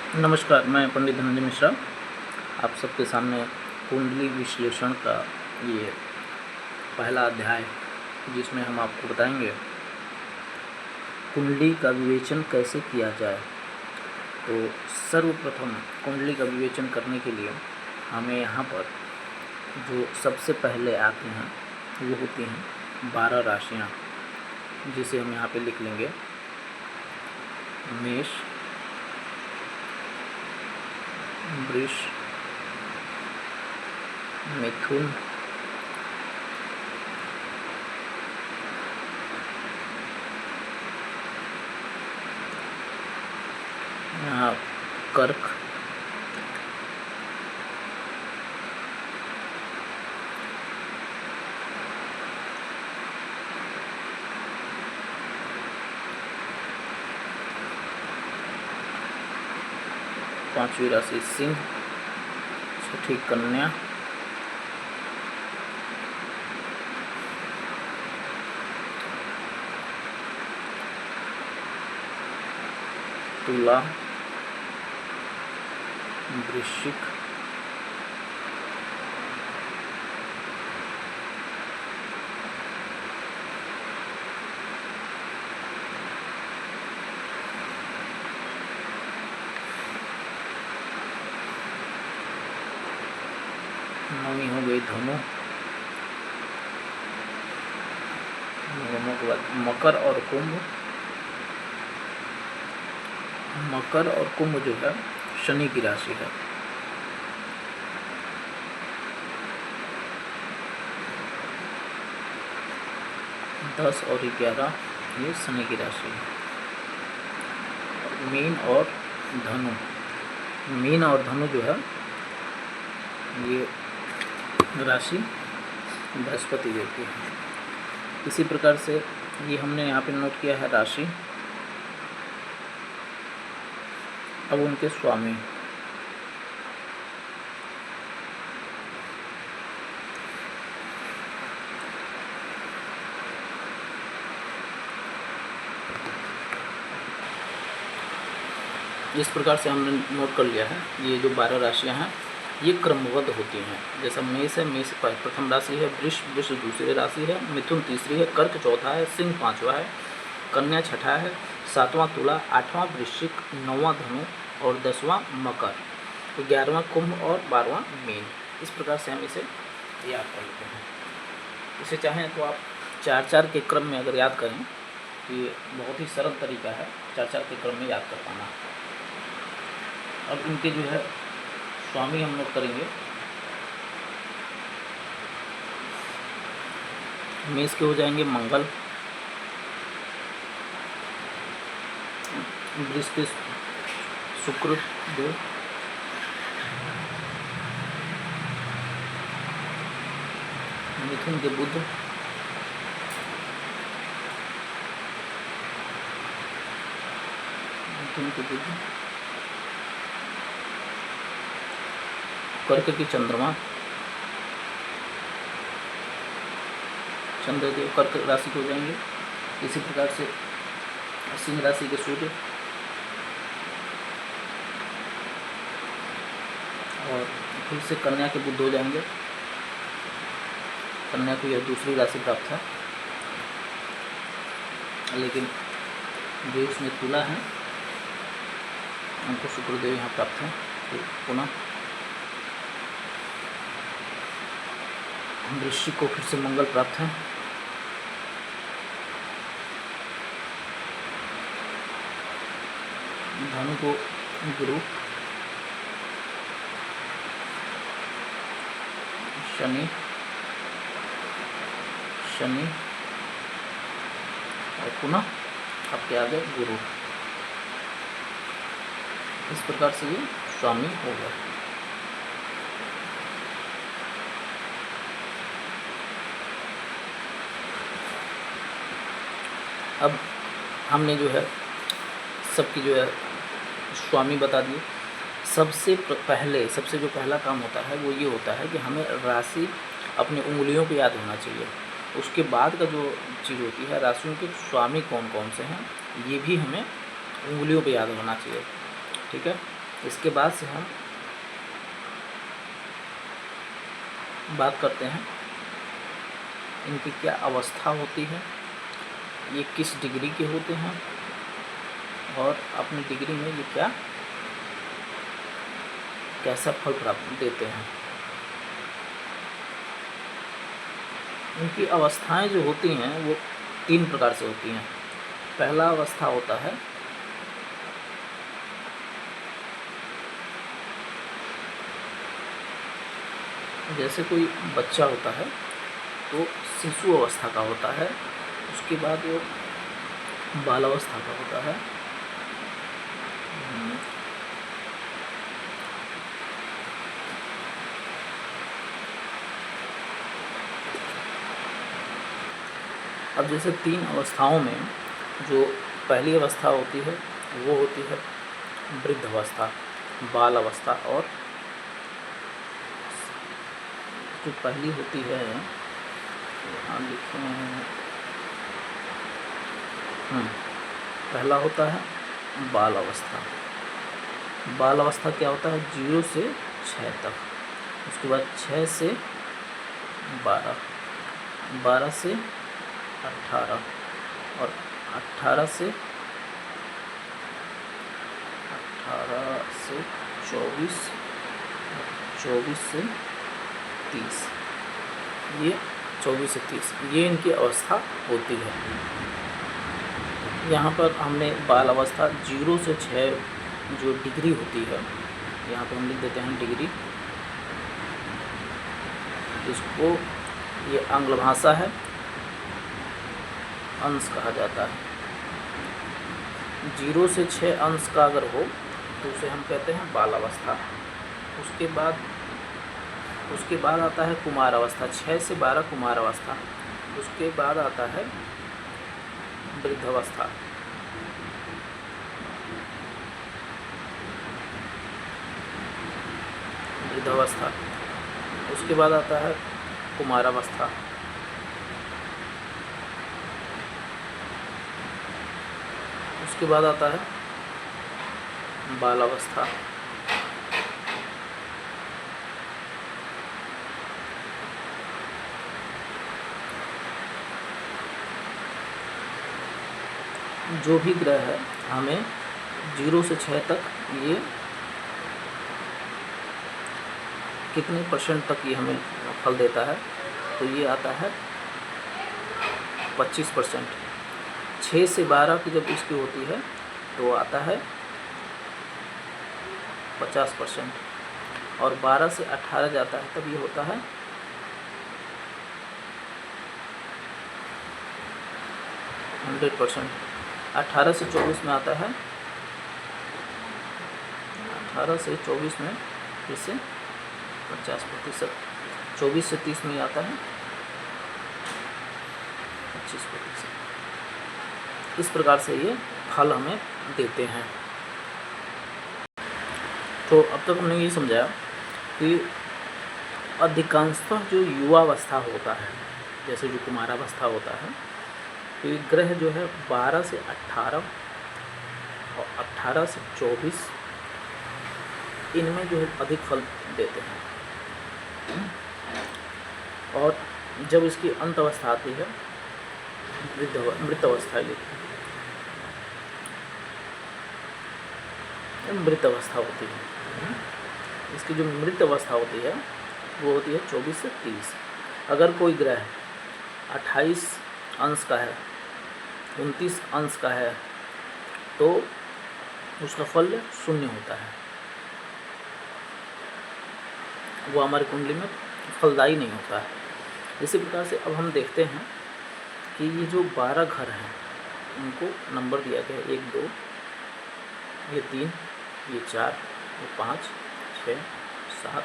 नमस्कार, मैं पंडित धनंजय मिश्रा आप सबके सामने कुंडली विश्लेषण का ये पहला अध्याय, जिसमें हम आपको बताएंगे कुंडली का विवेचन कैसे किया जाए। तो सर्वप्रथम कुंडली का विवेचन करने के लिए हमें यहाँ पर जो सबसे पहले आती हैं वो होती हैं 12 राशियाँ, जिसे हम यहाँ पे लिख लेंगे मेष, वृष, मिथुन, कर्क, पांचवी राशि सिंह, छठी कन्या, तुला, वृश्चिक, नौवीं हो गई धनु, धनु के बाद मकर और कुंभ। मकर और कुंभ जो है शनि की राशि है। दस और 11 ये शनि की राशि है। मीन और धनु, मीन और धनु जो है ये राशि बृहस्पति देव की है। इसी प्रकार से ये हमने यहाँ पे नोट किया है राशि। अब उनके स्वामी, इस प्रकार से हमने नोट कर लिया है। ये जो 12 राशियां हैं ये क्रमबद्ध होती हैं। जैसा मेष है, मेष प्रथम राशि है, वृष दूसरी राशि है, मिथुन तीसरी है, कर्क चौथा है, सिंह पांचवा है, कन्या छठा है, सातवां तुला, आठवां वृश्चिक, नौवां धनु और 10वां मकर, 11वां कुंभ और 12वां मीन। इस प्रकार से हम इसे याद कर लेते हैं। इसे चाहें तो आप 4-4 के क्रम में अगर याद करें तो ये बहुत ही सरल तरीका है 4-4 के क्रम में याद कर पाना। अब इनके जो है स्वामी हम लोग करेंगे। मेष के हो जाएंगे मंगल, वृष के शुक्र देव, मिथुन के बुध, कर्क की चंद्रमा, चंद्रदेव कर्क राशि के हो जाएंगे। इसी प्रकार से सिंह राशि के सूर्य और फिर से कन्या के बुध हो जाएंगे। कन्या को यह दूसरी राशि प्राप्त है, लेकिन जो इसमें तुला है उनको शुक्रदेव यहाँ प्राप्त है। तो पुनः वृश्चिक को फिर से मंगल प्राप्त है। धनु को गुरु, शनि और पुनः आपके आगे गुरु। इस प्रकार से ये स्वामी होगा। अब हमने जो है सबकी जो है स्वामी बता दिए। सबसे जो पहला काम होता है वो ये होता है कि हमें राशि अपनी उंगलियों पे याद होना चाहिए। उसके बाद का जो चीज़ होती है राशियों के स्वामी कौन कौन से हैं ये भी हमें उंगलियों पे याद होना चाहिए। ठीक है, इसके बाद से हम बात करते हैं इनकी क्या अवस्था होती है, ये किस डिग्री के होते हैं और अपनी डिग्री में ये क्या कैसा फल प्राप्त देते हैं। इनकी अवस्थाएं जो होती हैं वो 3 प्रकार से होती हैं। पहला अवस्था होता है जैसे कोई बच्चा होता है तो शिशु अवस्था का होता है, उसके बाद वो बाल अवस्था का होता है, अब जैसे 3 अवस्थाओं में जो पहली अवस्था होती है वो होती है वृद्ध अवस्था, बाल अवस्था, और जो पहली होती है यहाँ लिखे हैं, पहला होता है बाल अवस्था। बाल अवस्था क्या होता है? 0 से 6 तक, उसके बाद 6 से 12, 12 से 18 और 18 से 24, 24 से 30, ये 24 से 30 ये इनकी अवस्था होती है। यहाँ पर हमने बाल अवस्था 0 से 6 जो डिग्री होती है, यहाँ पर हम लिख देते हैं डिग्री। इसको ये आंग्ल भाषा है, अंश कहा जाता है। 0 से 6 अंश का अगर हो तो उसे हम कहते हैं बाल अवस्था। उसके बाद आता है कुमार अवस्था, 6 से 12 कुमार अवस्था। उसके बाद आता है वृद्ध अवस्था। उसके बाद आता है कुमार अवस्था। उसके बाद आता है बाल अवस्था। जो भी ग्रह है हमें 0 से 6 तक ये कितने % तक ये हमें फल देता है, तो ये आता है 25%। 6 से 12 की जब इसकी होती है तो आता है 50%, और 12 से 18 जाता है तब ये होता है 100%। 18 से 24 में आता है, 18 से 24 में फिर से 50%। 24 से 30 में आता है 25%। इस प्रकार से ये फल हमें देते हैं। तो अब तक हमने ये समझाया कि अधिकांशतः जो युवावस्था होता है, जैसे जो कुमारावस्था होता है, तो ये ग्रह जो है 12 से 18 और 18 से 24 इनमें जो है अधिक फल देते हैं। और जब इसकी अंत अवस्था आती है मृत अवस्था, मृत अवस्था होती है, इसकी जो मृत अवस्था होती है वो होती है 24 से 30। अगर कोई ग्रह 28 अंश का है, 29 अंश का है, तो उसका फल 0 होता है, वो हमारी कुंडली में फलदायी नहीं होता है। इसी प्रकार से अब हम देखते हैं कि ये जो 12 घर हैं उनको नंबर दिया गया है 1 2, ये 3, ये 4, ये 5, 6, 7,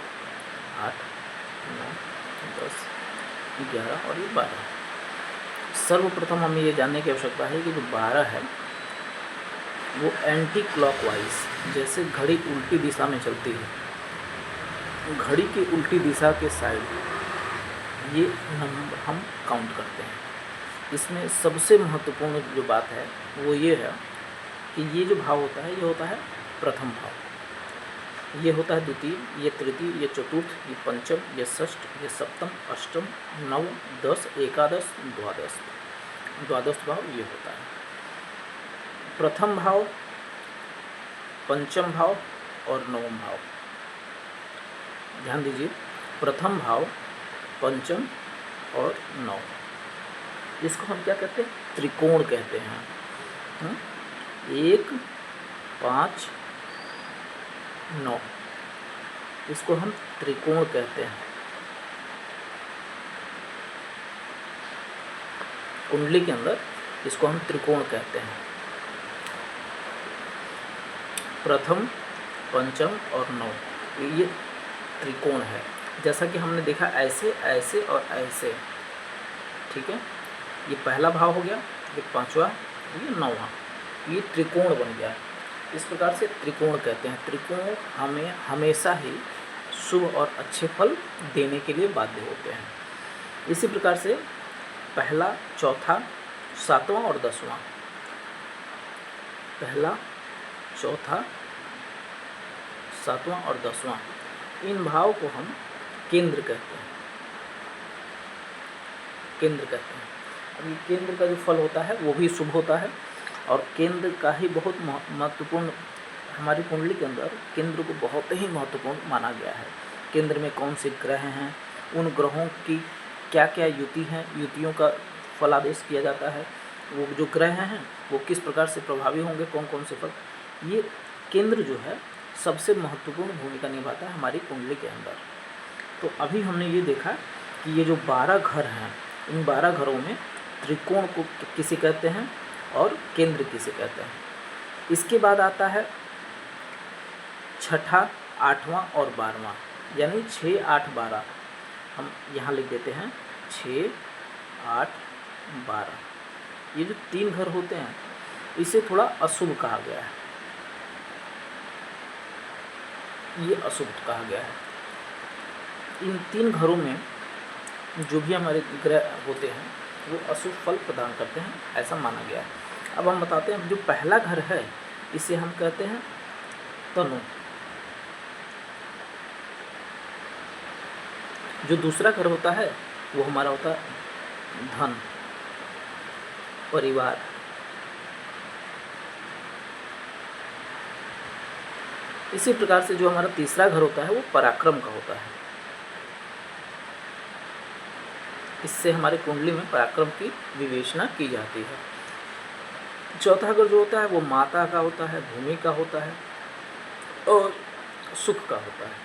8, 9, 10, 11 और ये 12। सर्वप्रथम हमें ये जानने की आवश्यकता है कि जो 12 है वो एंटी क्लॉकवाइज, जैसे घड़ी उल्टी दिशा में चलती है, घड़ी की उल्टी दिशा के साइड ये नंबर हम काउंट करते हैं। इसमें सबसे महत्वपूर्ण जो बात है वो ये है कि ये जो भाव होता है ये होता है प्रथम भाव। ये होता है द्वितीय, ये तृतीय, ये चतुर्थ, ये पंचम, ये षष्ठ, ये सप्तम, अष्टम, नव, 10, एकादश, द्वादश। द्वादश भाव ये होता है। प्रथम भाव, पंचम भाव और नवम भाव। ध्यान दीजिए, प्रथम भाव, पंचम और नव, इसको हम क्या कहते हैं? त्रिकोण कहते हैं। 1, 5, 9, इसको हम त्रिकोण कहते हैं। कुंडली के अंदर इसको हम त्रिकोण कहते हैं। प्रथम, पंचम और नौ ये त्रिकोण है। जैसा कि हमने देखा ऐसे, ऐसे और ऐसे, ठीक है। ये पहला भाव हो गया, ये पांचवा, ये नौवां, ये त्रिकोण बन गया। इस प्रकार से त्रिकोण कहते हैं। त्रिकोण हमें हमेशा ही शुभ और अच्छे फल देने के लिए बाध्य होते हैं। इसी प्रकार से पहला, चौथा, सातवां और 10वां, पहला, चौथा, सातवां और 10वां, इन भाव को हम केंद्र कहते हैं। केंद्र कहते हैं। अब ये केंद्र का जो फल होता है वो भी शुभ होता है, और केंद्र का ही बहुत महत्वपूर्ण, हमारी कुंडली के अंदर केंद्र को बहुत ही महत्वपूर्ण माना गया है। केंद्र में कौन से ग्रह हैं, उन ग्रहों की क्या क्या युति हैं, युतियों का फलादेश किया जाता है, वो जो ग्रह हैं वो किस प्रकार से प्रभावी होंगे, कौन कौन से फल, ये केंद्र जो है सबसे महत्वपूर्ण भूमिका निभाता है हमारी कुंडली के अंदर। तो अभी हमने ये देखा कि ये जो 12 घर हैं, इन 12 घरों में त्रिकोण को किसे कहते हैं और केंद्र किसे कहते हैं। इसके बाद आता है छठा, 8वां और 12वां, यानी 6, 8, 12। हम यहाँ लिख देते हैं 6, 8, 12। ये जो 3 घर होते हैं इसे थोड़ा अशुभ कहा गया है, ये अशुभ कहा गया है। इन 3 घरों में जो भी हमारे ग्रह होते हैं वो अशुभ फल प्रदान करते हैं, ऐसा माना गया है। अब हम बताते हैं, जो पहला घर है इसे हम कहते हैं तनु। जो दूसरा घर होता है वो हमारा होता है धन, परिवार। इसी प्रकार से जो हमारा तीसरा घर होता है वो पराक्रम का होता है। इससे हमारे कुंडली में पराक्रम की विवेचना की जाती है। चौथा घर जो होता है वो माता का होता है, भूमि का होता है और सुख का होता है।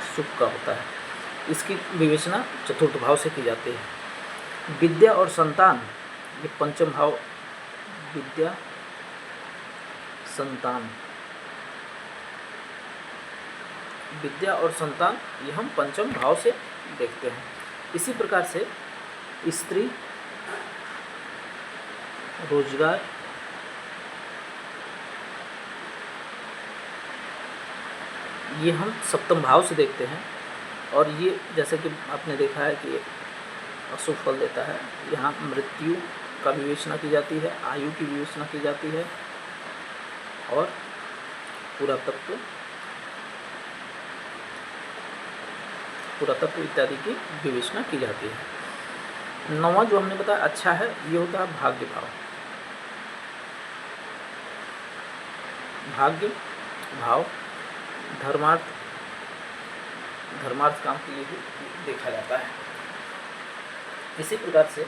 सुख का होता है, इसकी विवेचना चतुर्थ भाव से की जाती है। विद्या और संतान, ये पंचम भाव, विद्या, संतान, विद्या और संतान, ये हम पंचम भाव से देखते हैं। इसी प्रकार से स्त्री, रोजगार, ये हम सप्तम भाव से देखते हैं। और ये जैसे कि आपने देखा है कि अशुभ फल देता है। यहाँ मृत्यु का विवेचना की जाती है, आयु की विवेचना की जाती है और पुरातत्व इत्यादि की विवेचना की जाती है। 9वां जो हमने बताया अच्छा है, ये होता है भाग्य भाव। भाग्य भाव धर्मार्थ काम के लिए भी देखा जाता है। इसी प्रकार से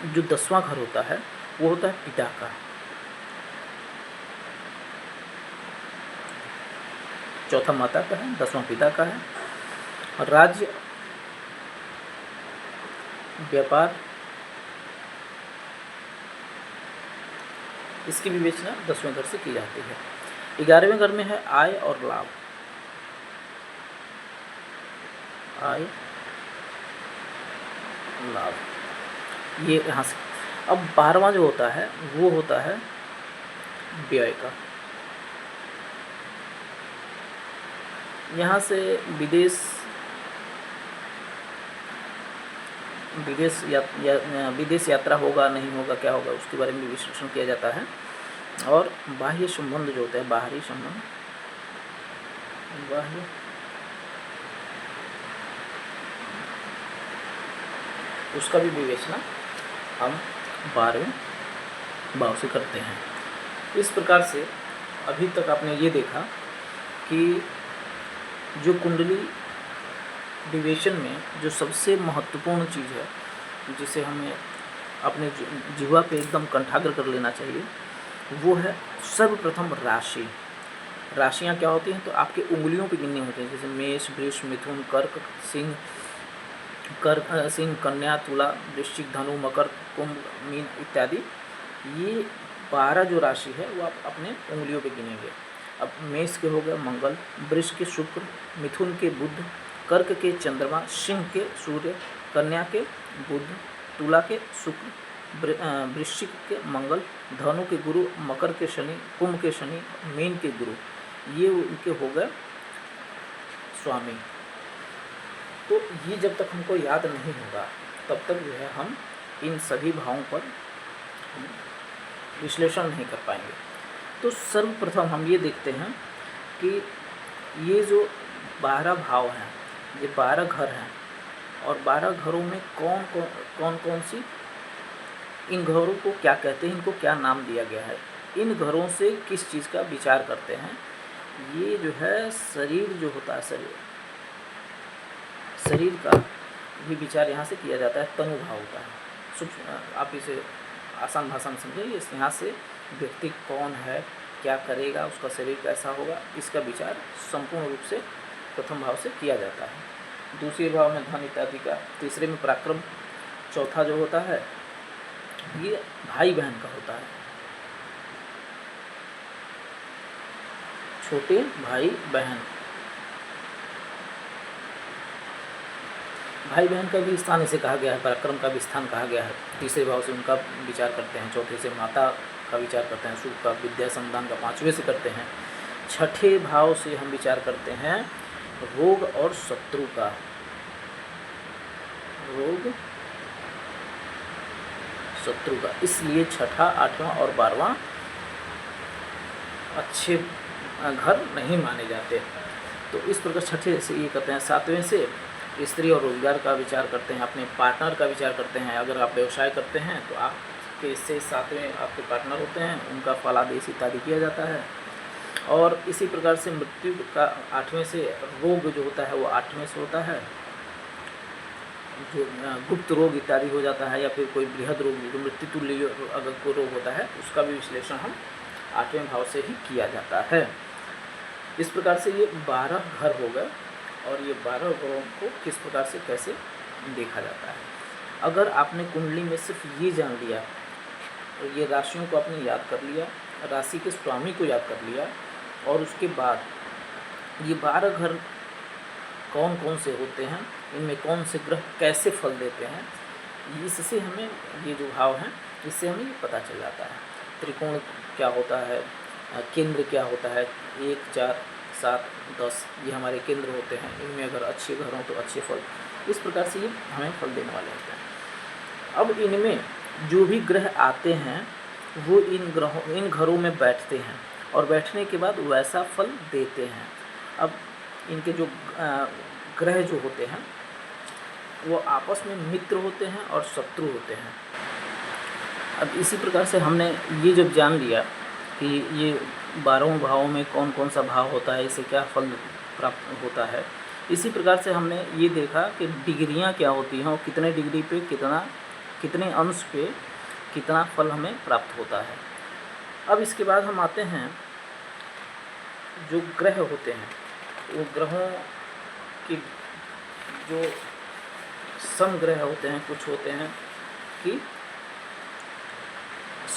जो 10वां घर होता है वो होता है पिता का। चौथा माता का है, 10वां पिता का है। और राज्य, व्यापार, इसकी विवेचना 10वें घर से की जाती है। 11वें घर में है आय और लाभ। आय, लाभ, ये यहाँ से। अब 12वां जो होता है वो होता है व्यय का। यहाँ से विदेश, विदेश यात्रा होगा नहीं होगा, क्या होगा, उसके बारे में विश्लेषण किया जाता है। और बाह्य संबंध जो होते हैं, बाहरी संबंध, बाह्य उसका भी विवेचना हम 12वें भाव से करते हैं। इस प्रकार से अभी तक आपने ये देखा कि जो कुंडली विवेचन में जो सबसे महत्वपूर्ण चीज़ है, जिसे हमें अपने जीवा पे एकदम कंठाग्र कर लेना चाहिए, वो है सर्वप्रथम राशि। राशियाँ क्या होती हैं, तो आपके उंगलियों पे गिननी होती हैं, जैसे मेष, वृष, मिथुन, कर्क, सिंह, कन्या, तुला, वृश्चिक, धनु, मकर, कुंभ, मीन इत्यादि। ये 12 जो राशि है वो आप अपने उंगलियों पे गिनेंगे। अब मेष के हो गए मंगल, वृष के शुक्र, मिथुन के बुध, कर्क के चंद्रमा, सिंह के सूर्य, कन्या के बुध, तुला के शुक्र, वृश्चिक के मंगल, धनु के गुरु, मकर के शनि, कुंभ के शनि, मीन के गुरु, ये उनके हो गए स्वामी। तो ये जब तक हमको याद नहीं होगा तब तक जो है हम इन सभी भावों पर विश्लेषण नहीं कर पाएंगे। तो सर्वप्रथम हम ये देखते हैं कि ये जो 12 भाव हैं, ये 12 घर हैं, और 12 घरों में कौन कौन सी, इन घरों को क्या कहते हैं, इनको क्या नाम दिया गया है, इन घरों से किस चीज़ का विचार करते हैं। ये जो है शरीर जो होता है, शरीर का भी विचार यहाँ से किया जाता है, तनु भाव होता है। आप इसे आसान भाषा में समझें, इस यहाँ से व्यक्ति कौन है, क्या करेगा, उसका शरीर कैसा होगा, इसका विचार संपूर्ण रूप से प्रथम भाव से किया जाता है। दूसरे भाव में धन इत्यादि का, तीसरे में पराक्रम, चौथा जो होता है ये भाई बहन का होता है, छोटे भाई बहन। भाई बहन का भी स्थान इसे कहा गया है, पराक्रम का भी स्थान कहा गया है। तीसरे भाव से उनका विचार करते हैं, चौथे से माता का विचार करते हैं, सुख का, विद्या संतान का, पांचवें से करते हैं। छठे भाव से हम विचार करते हैं रोग और शत्रु का, रोग शत्रु का। इसलिए छठा, आठवां और 12वां अच्छे घर नहीं माने जाते। तो इस प्रकार छठे से ये करते हैं। सातवें से स्त्री और रोजगार का विचार करते हैं, अपने पार्टनर का विचार करते हैं। अगर आप व्यवसाय करते हैं तो आपके इससे सातवें आपके पार्टनर होते हैं, उनका फलादेश इत्यादि किया जाता है। और इसी प्रकार से मृत्यु का आठवें से, रोग जो होता है वो आठवें से होता है, जो गुप्त रोग इत्यादि हो जाता है, या फिर कोई बृहद रोग जो मृत्यु तुल्य अगर कोई रोग होता है उसका भी विश्लेषण हम आठवें भाव से ही किया जाता है। इस प्रकार से ये 12 घर हो गए, और ये 12 घरों को किस प्रकार से कैसे देखा जाता है। अगर आपने कुंडली में सिर्फ ये जान लिया, और ये राशियों को आपने याद कर लिया, राशि के स्वामी को याद कर लिया, और उसके बाद ये 12 घर कौन कौन से होते हैं, इनमें कौन से ग्रह कैसे फल देते हैं, इससे हमें ये जो भाव हैं इससे हमें ये पता चल जाता है। त्रिकोण क्या होता है, केंद्र क्या होता है, 1, 4, 7, 10 ये हमारे केंद्र होते हैं। इनमें अगर अच्छे घर हों तो अच्छे फल, इस प्रकार से ये हमें फल देने वाले होते हैं। अब इनमें जो भी ग्रह आते हैं वो इन घरों में बैठते हैं, और बैठने के बाद वैसा फल देते हैं। अब इनके जो ग्रह जो होते हैं वो आपस में मित्र होते हैं और शत्रु होते हैं। अब इसी प्रकार से हमने ये जब जान लिया कि ये 12 भावों में कौन कौन सा भाव होता है, इससे क्या फल प्राप्त होता है, इसी प्रकार से हमने ये देखा कि डिग्रियां क्या होती हैं, और कितने डिग्री पे कितने अंश पे कितना फल हमें प्राप्त होता है। अब इसके बाद हम आते हैं जो ग्रह होते हैं, वो ग्रहों की जो समग्रह होते हैं, कुछ होते हैं कि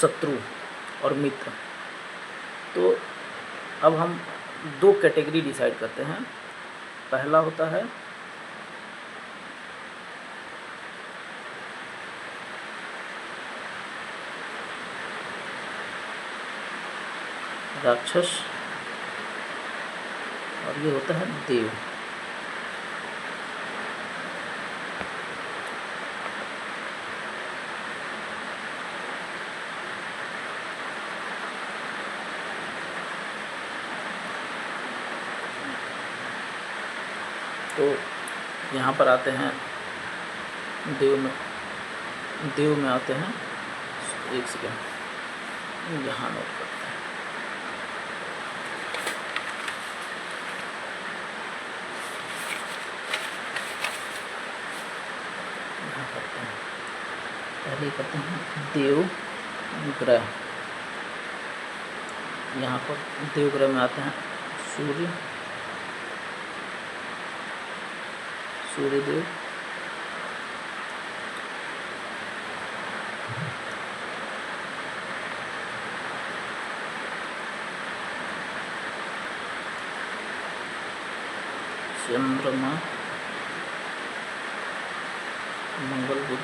शत्रु और मित्र। तो अब हम 2 कैटेगरी डिसाइड करते हैं। पहला होता है राक्षस, और ये होता है देव। तो यहाँ पर आते हैं देव में आते हैं, एक सेकेंड यहाँ नोट करते हैं। यहाँ करते हैं, पहले करते हैं देव ग्रह। यहाँ पर देव ग्रह में आते हैं सूर्यदेव, चंद्रमा, मंगल, बुध,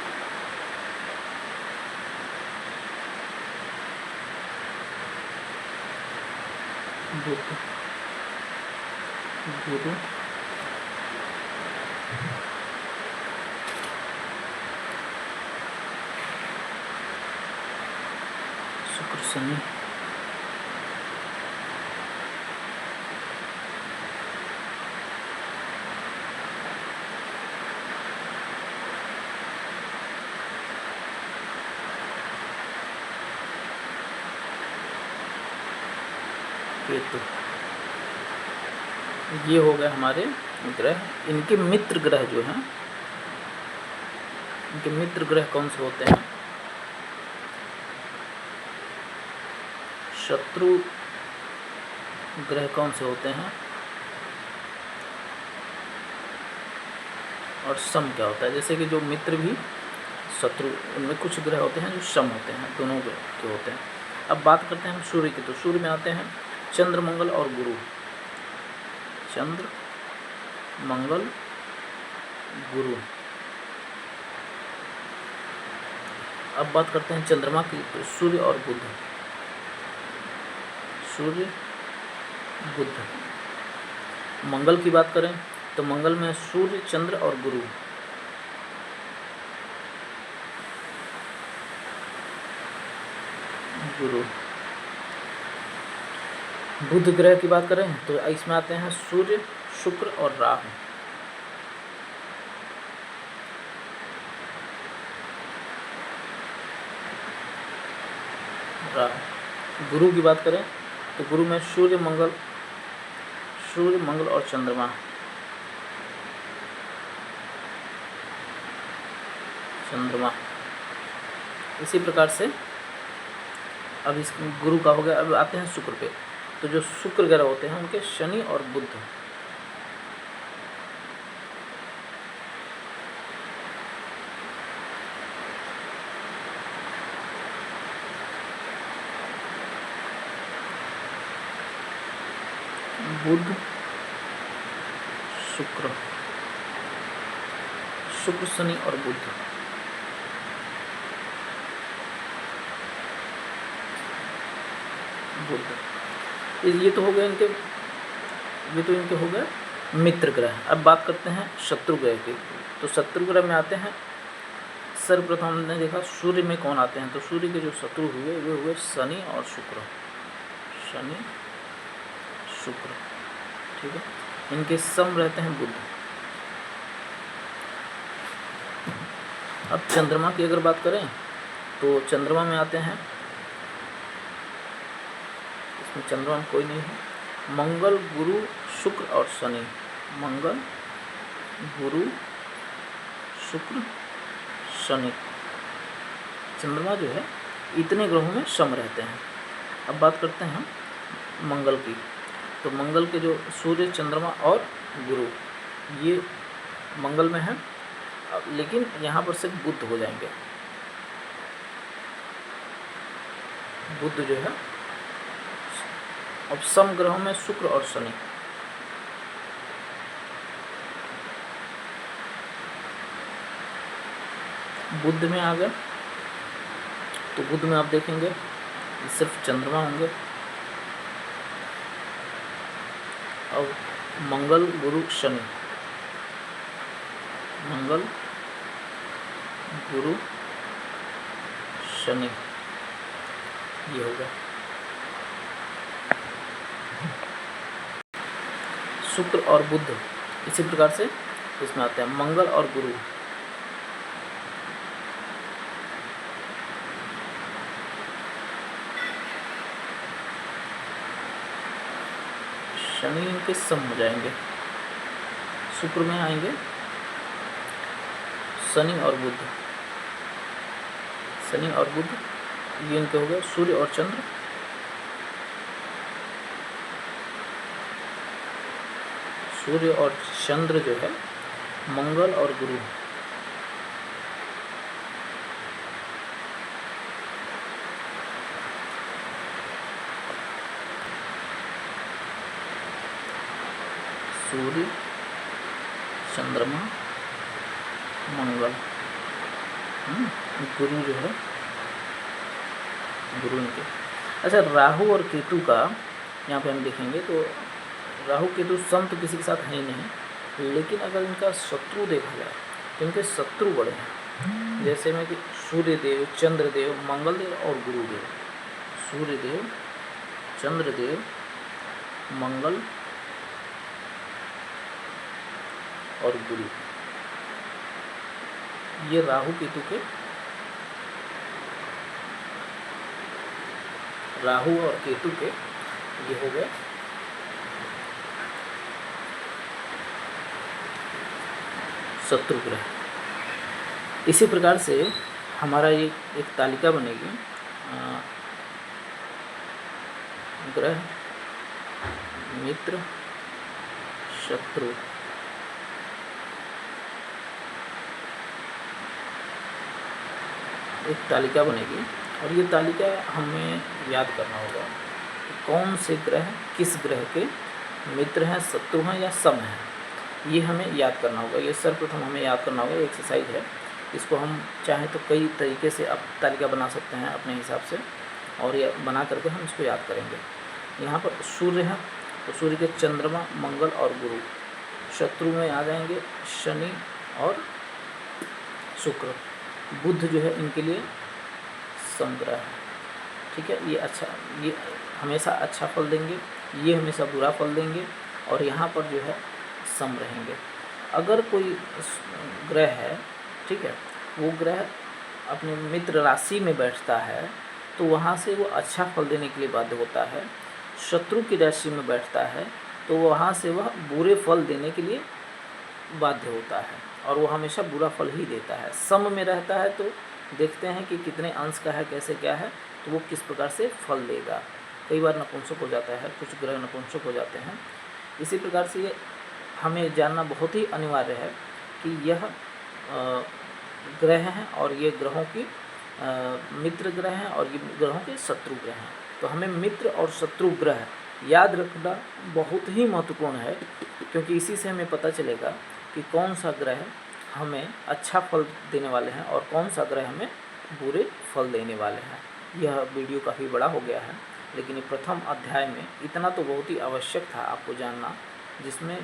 गुरु, शुक्र, शनि, केतु। ये हो गए हमारे ग्रह। इनके मित्र ग्रह जो हैं, इनके मित्र ग्रह कौन से होते हैं? शत्रु ग्रह कौन से होते हैं? और सम क्या होता है? जैसे कि जो मित्र भी शत्रु, उनमें कुछ ग्रह होते हैं जो सम होते हैं, दोनों ग्रह के होते हैं। अब बात करते हैं हम सूर्य की। तो सूर्य में आते हैं चंद्र, मंगल और गुरु। चंद्र, मंगल, गुरु। अब बात करते हैं चंद्रमा की। तो सूर्य और बुध, सूर्य, बुध। मंगल की बात करें तो मंगल में सूर्य, चंद्र और गुरु। गुरु। बुध ग्रह की बात करें तो इसमें आते हैं सूर्य, शुक्र और राहु। गुरु की बात करें तो गुरु में सूर्य, मंगल और चंद्रमा। इसी प्रकार से अब इस गुरु का हो गया। अब आते हैं शुक्र पे। तो जो शुक्र ग्रह होते हैं उनके शनि और बुध। बुध, शुक्र, शनि और बुध। ये तो हो गए इनके, हो गए मित्र ग्रह। अब बात करते हैं शत्रु ग्रह की। तो शत्रु ग्रह में आते हैं, सर्वप्रथम हमने देखा सूर्य में कौन आते हैं। तो सूर्य के जो शत्रु हुए वे हुए शनि और शुक्र। ठीक है। इनके सम रहते हैं बुध। अब चंद्रमा की अगर बात करें तो चंद्रमा में आते हैं, इसमें चंद्रमा में कोई नहीं है, मंगल, गुरु, शुक्र और शनि। मंगल, गुरु, शुक्र, शनि। चंद्रमा जो है इतने ग्रहों में सम रहते हैं। अब बात करते हैं हम मंगल की। तो मंगल के जो सूर्य, चंद्रमा और गुरु, ये मंगल में है। लेकिन यहाँ पर सिर्फ बुध हो जाएंगे। बुध जो है, अब सम ग्रहों में शुक्र और शनि। बुध में आ गए तो बुध में आप देखेंगे सिर्फ चंद्रमा होंगे। अब मंगल, गुरु, शनि। मंगल, गुरु, शनि, ये होगा। शुक्र और बुध इसी प्रकार से इसमें आते हैं मंगल और गुरु। शनि इनके सम हो जाएंगे, शुक्र में आएंगे शनि और बुध। शनि और बुध ये इनके हो गए सूर्य और चंद्र। सूर्य और चंद्र जो है मंगल और गुरु। सूर्य, चंद्रमा, मंगल, गुरु जो है गुरु इनके। अच्छा, राहु और केतु का यहाँ पे हम देखेंगे तो राहु केतु सम तो किसी के साथ है ही नहीं, लेकिन अगर इनका शत्रु देखा जाए तो इनके शत्रु बड़े हैं। जैसे में कि सूर्यदेव, चंद्रदेव, मंगलदेव और गुरुदेव। सूर्यदेव, चंद्रदेव, मंगल और गुरु, ये राहु केतु के, राहु और केतु के ये हो गए शत्रु ग्रह। इसी प्रकार से हमारा ये एक तालिका बनेगी ग्रह, मित्र, शत्रु। एक तालिका बनेगी और ये तालिका हमें याद करना होगा कौन से ग्रह किस ग्रह के मित्र हैं, शत्रु हैं या सम हैं, ये हमें याद करना होगा। ये सर्वप्रथम हमें याद करना होगा, एक्सरसाइज है। इसको हम चाहें तो कई तरीके से अब तालिका बना सकते हैं अपने हिसाब से, और ये बना करके हम इसको याद करेंगे। यहाँ पर सूर्य है तो सूर्य के चंद्रमा, मंगल और गुरु। शत्रु में आ जाएंगे शनि और शुक्र। बुध जो है इनके लिए समग्रह है, ठीक है। ये अच्छा, ये हमेशा अच्छा फल देंगे, ये हमेशा बुरा फल देंगे, और यहाँ पर जो है सम रहेंगे। अगर कोई ग्रह है, ठीक है, वो ग्रह अपने मित्र राशि में बैठता है तो वहाँ से वो अच्छा फल देने के लिए बाध्य होता है। शत्रु की राशि में बैठता है तो वहाँ से वह बुरे फल देने के लिए बाध्य होता है, और वो हमेशा बुरा फल ही देता है। सम में रहता है तो देखते हैं कि कितने अंश का है, कैसे क्या है, तो वो किस प्रकार से फल देगा। कई बार नपुंसक हो जाता है, कुछ ग्रह नपुंसक हो जाते हैं। इसी प्रकार से ये हमें जानना बहुत ही अनिवार्य है कि यह ग्रह हैं और ये ग्रहों की मित्र ग्रह हैं और ये ग्रहों के शत्रु ग्रह हैं। तो हमें मित्र और शत्रु ग्रह याद रखना बहुत ही महत्वपूर्ण है, क्योंकि इसी से हमें पता चलेगा कि कौन सा ग्रह हमें अच्छा फल देने वाले हैं और कौन सा ग्रह हमें बुरे फल देने वाले हैं। यह वीडियो काफ़ी बड़ा हो गया है, लेकिन ये प्रथम अध्याय में इतना तो बहुत ही आवश्यक था आपको जानना, जिसमें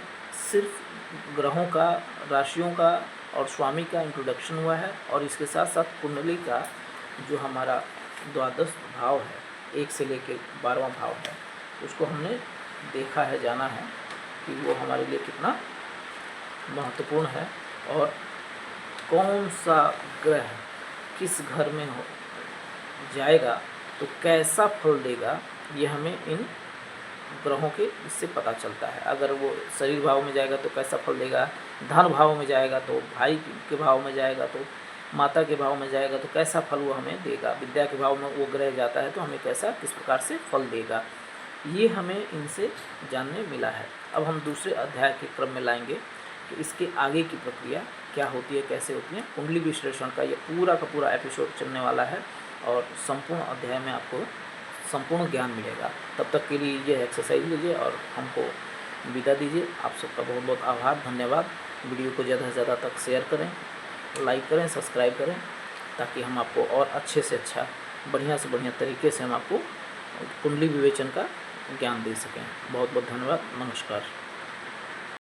सिर्फ ग्रहों का, राशियों का और स्वामी का इंट्रोडक्शन हुआ है, और इसके साथ साथ कुंडली का जो हमारा द्वादश भाव है, 1 से लेकर 12वां भाव है, उसको हमने देखा है, जाना है कि वो हमारे लिए कितना महत्वपूर्ण है, और कौन सा ग्रह किस घर में हो जाएगा तो कैसा फल देगा, ये हमें इन ग्रहों के इससे पता चलता है। अगर वो शरीर भाव में जाएगा तो कैसा फल देगा, धन भाव में जाएगा तो भाई के भाव में जाएगा, तो माता के भाव में जाएगा तो कैसा फल वो हमें देगा, विद्या के भाव में वो ग्रह जाता है तो हमें कैसा, किस प्रकार से फल देगा, ये हमें इनसे जानने मिला है। अब हम दूसरे अध्याय के क्रम में लाएंगे कि इसके आगे की प्रक्रिया क्या होती है, कैसे होती है। कुंडली विश्लेषण का ये पूरा का पूरा एपिसोड चलने वाला है, और संपूर्ण अध्याय में आपको संपूर्ण ज्ञान मिलेगा। तब तक के लिए ये एक्सरसाइज लीजिए और हमको विदा दीजिए। आप सबका बहुत बहुत आभार, धन्यवाद। वीडियो को ज़्यादा से ज़्यादा तक शेयर करें, लाइक करें, सब्सक्राइब करें, ताकि हम आपको और अच्छे से अच्छा, बढ़िया से बढ़िया तरीके से हम आपको कुंडली विवेचन का ज्ञान दे सकें। बहुत बहुत धन्यवाद, नमस्कार।